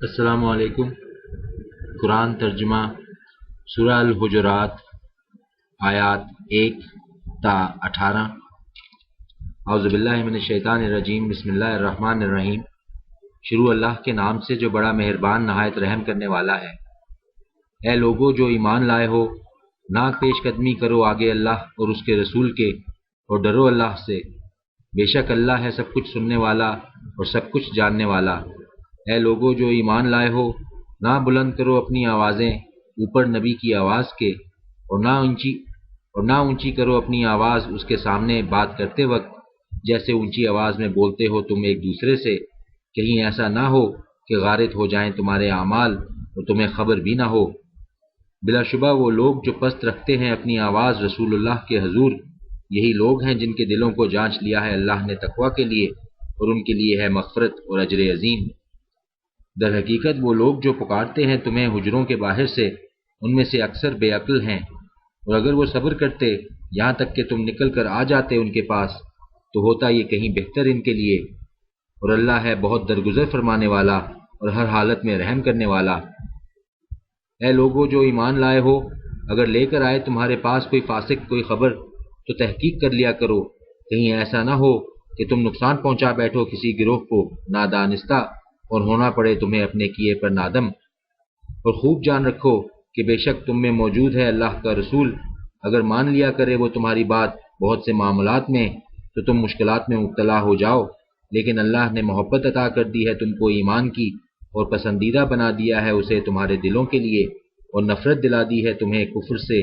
السلام علیکم۔ قرآن ترجمہ سورہ الحجرات آیات 1 تا 18۔ اعوذ باللہ من الشیطان الرجیم، بسم اللہ الرحمن الرحیم۔ شروع اللہ کے نام سے جو بڑا مہربان نہایت رحم کرنے والا ہے۔ اے لوگو جو ایمان لائے ہو، نہ پیش قدمی کرو آگے اللہ اور اس کے رسول کے، اور ڈرو اللہ سے، بے شک اللہ ہے سب کچھ سننے والا اور سب کچھ جاننے والا۔ اے لوگو جو ایمان لائے ہو، نہ بلند کرو اپنی آوازیں اوپر نبی کی آواز کے، اور نہ اونچی کرو اپنی آواز اس کے سامنے بات کرتے وقت، جیسے اونچی آواز میں بولتے ہو تم ایک دوسرے سے، کہیں ایسا نہ ہو کہ غارت ہو جائیں تمہارے اعمال اور تمہیں خبر بھی نہ ہو۔ بلا شبہ وہ لوگ جو پست رکھتے ہیں اپنی آواز رسول اللہ کے حضور، یہی لوگ ہیں جن کے دلوں کو جانچ لیا ہے اللہ نے تقوی کے لیے، اور ان کے لیے ہے مغفرت اور اجر عظیم۔ در حقیقت وہ لوگ جو پکارتے ہیں تمہیں حجروں کے باہر سے، ان میں سے اکثر بے عقل ہیں، اور اگر وہ صبر کرتے یہاں تک کہ تم نکل کر آ جاتے ان کے پاس تو ہوتا یہ کہیں بہتر ان کے لیے، اور اللہ ہے بہت درگزر فرمانے والا اور ہر حالت میں رحم کرنے والا۔ اے لوگو جو ایمان لائے ہو، اگر لے کر آئے تمہارے پاس کوئی فاسق کوئی خبر تو تحقیق کر لیا کرو، کہیں ایسا نہ ہو کہ تم نقصان پہنچا بیٹھو کسی گروہ کو نادانستہ، اور ہونا پڑے تمہیں اپنے کیے پر نادم۔ اور خوب جان رکھو کہ بے شک تم میں موجود ہے اللہ کا رسول، اگر مان لیا کرے وہ تمہاری بات بہت سے معاملات میں تو تم مشکلات میں مبتلا ہو جاؤ، لیکن اللہ نے محبت عطا کر دی ہے تم کو ایمان کی، اور پسندیدہ بنا دیا ہے اسے تمہارے دلوں کے لیے، اور نفرت دلا دی ہے تمہیں کفر سے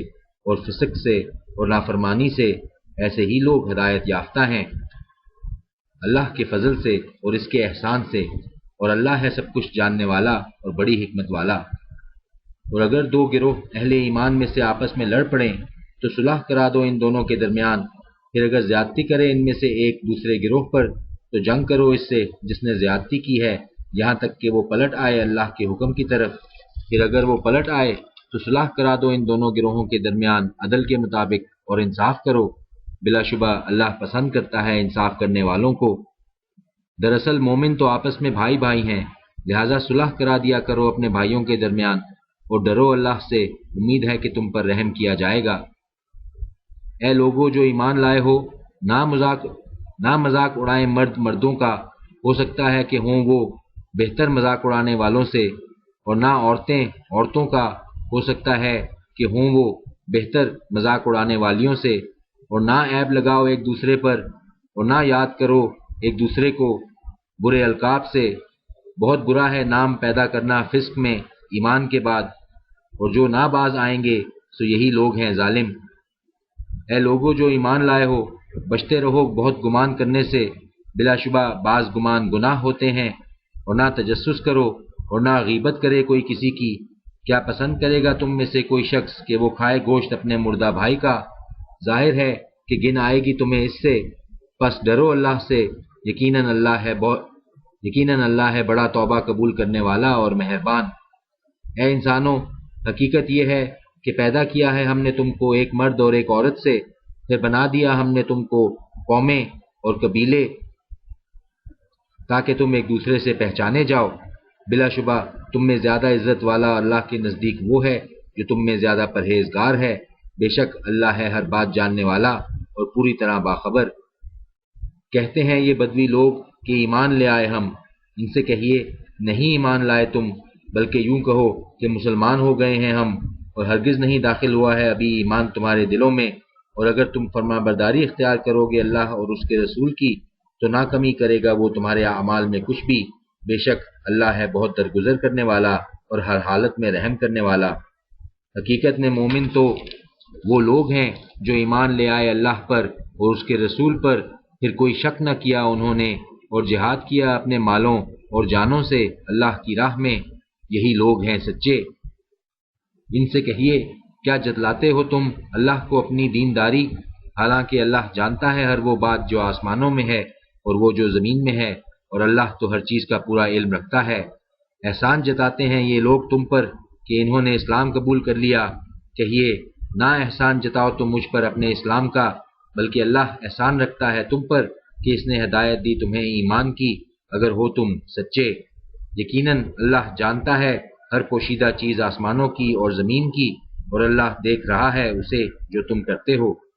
اور فسق سے اور نافرمانی سے۔ ایسے ہی لوگ ہدایت یافتہ ہیں اللہ کے فضل سے اور اس کے احسان سے، اور اللہ ہے سب کچھ جاننے والا اور بڑی حکمت والا۔ اور اگر دو گروہ اہل ایمان میں سے آپس میں لڑ پڑیں تو صلح کرا دو ان دونوں کے درمیان، پھر اگر زیادتی کرے ان میں سے ایک دوسرے گروہ پر تو جنگ کرو اس سے جس نے زیادتی کی ہے، یہاں تک کہ وہ پلٹ آئے اللہ کے حکم کی طرف۔ پھر اگر وہ پلٹ آئے تو صلح کرا دو ان دونوں گروہوں کے درمیان عدل کے مطابق، اور انصاف کرو، بلا شبہ اللہ پسند کرتا ہے انصاف کرنے والوں کو۔ دراصل مومن تو آپس میں بھائی بھائی ہیں، لہذا صلح کرا دیا کرو اپنے بھائیوں کے درمیان، اور ڈرو اللہ سے، امید ہے کہ تم پر رحم کیا جائے گا۔ اے لوگو جو ایمان لائے ہو، نہ مذاق اڑائیں مرد مردوں کا، ہو سکتا ہے کہ ہوں وہ بہتر مذاق اڑانے والوں سے، اور نہ عورتیں عورتوں کا، ہو سکتا ہے کہ ہوں وہ بہتر مذاق اڑانے والیوں سے، اور نہ عیب لگاؤ ایک دوسرے پر، اور نہ یاد کرو ایک دوسرے کو برے القاب سے، بہت برا ہے نام پیدا کرنا فسق میں ایمان کے بعد، اور جو نہ باز آئیں گے سو یہی لوگ ہیں ظالم۔ اے لوگو جو ایمان لائے ہو، بچتے رہو بہت گمان کرنے سے، بلا شبہ بعض گمان گناہ ہوتے ہیں، اور نہ تجسس کرو اور نہ غیبت کرے کوئی کسی کی۔ کیا پسند کرے گا تم میں سے کوئی شخص کہ وہ کھائے گوشت اپنے مردہ بھائی کا؟ ظاہر ہے کہ گن آئے گی تمہیں اس سے، پس ڈرو اللہ سے، یقیناً اللہ ہے بڑا توبہ قبول کرنے والا اور مہربان۔ اے انسانوں، حقیقت یہ ہے کہ پیدا کیا ہے ہم نے تم کو ایک مرد اور ایک عورت سے، پھر بنا دیا ہم نے تم کو قومیں اور قبیلے تاکہ تم ایک دوسرے سے پہچانے جاؤ۔ بلا شبہ تم میں زیادہ عزت والا اللہ کے نزدیک وہ ہے جو تم میں زیادہ پرہیزگار ہے، بے شک اللہ ہے ہر بات جاننے والا اور پوری طرح باخبر۔ کہتے ہیں یہ بدوی لوگ کہ ایمان لے آئے ہم، ان سے کہیے نہیں ایمان لائے تم، بلکہ یوں کہو کہ مسلمان ہو گئے ہیں ہم، اور ہرگز نہیں داخل ہوا ہے ابھی ایمان تمہارے دلوں میں، اور اگر تم فرما برداری اختیار کرو گے اللہ اور اس کے رسول کی تو نہ کمی کرے گا وہ تمہارے اعمال میں کچھ بھی، بے شک اللہ ہے بہت درگزر کرنے والا اور ہر حالت میں رحم کرنے والا۔ حقیقت میں مومن تو وہ لوگ ہیں جو ایمان لے آئے اللہ پر اور اس کے رسول پر، پھر کوئی شک نہ کیا انہوں نے، اور جہاد کیا اپنے مالوں اور جانوں سے اللہ کی راہ میں، یہی لوگ ہیں سچے۔ ان سے کہیے کیا جتلاتے ہو تم اللہ کو اپنی دینداری، حالانکہ اللہ جانتا ہے ہر وہ بات جو آسمانوں میں ہے اور وہ جو زمین میں ہے، اور اللہ تو ہر چیز کا پورا علم رکھتا ہے۔ احسان جتاتے ہیں یہ لوگ تم پر کہ انہوں نے اسلام قبول کر لیا، کہیے نہ احسان جتاؤ تم مجھ پر اپنے اسلام کا، بلکہ اللہ احسان رکھتا ہے تم پر کہ اس نے ہدایت دی تمہیں ایمان کی، اگر ہو تم سچے۔ یقیناً اللہ جانتا ہے ہر پوشیدہ چیز آسمانوں کی اور زمین کی، اور اللہ دیکھ رہا ہے اسے جو تم کرتے ہو۔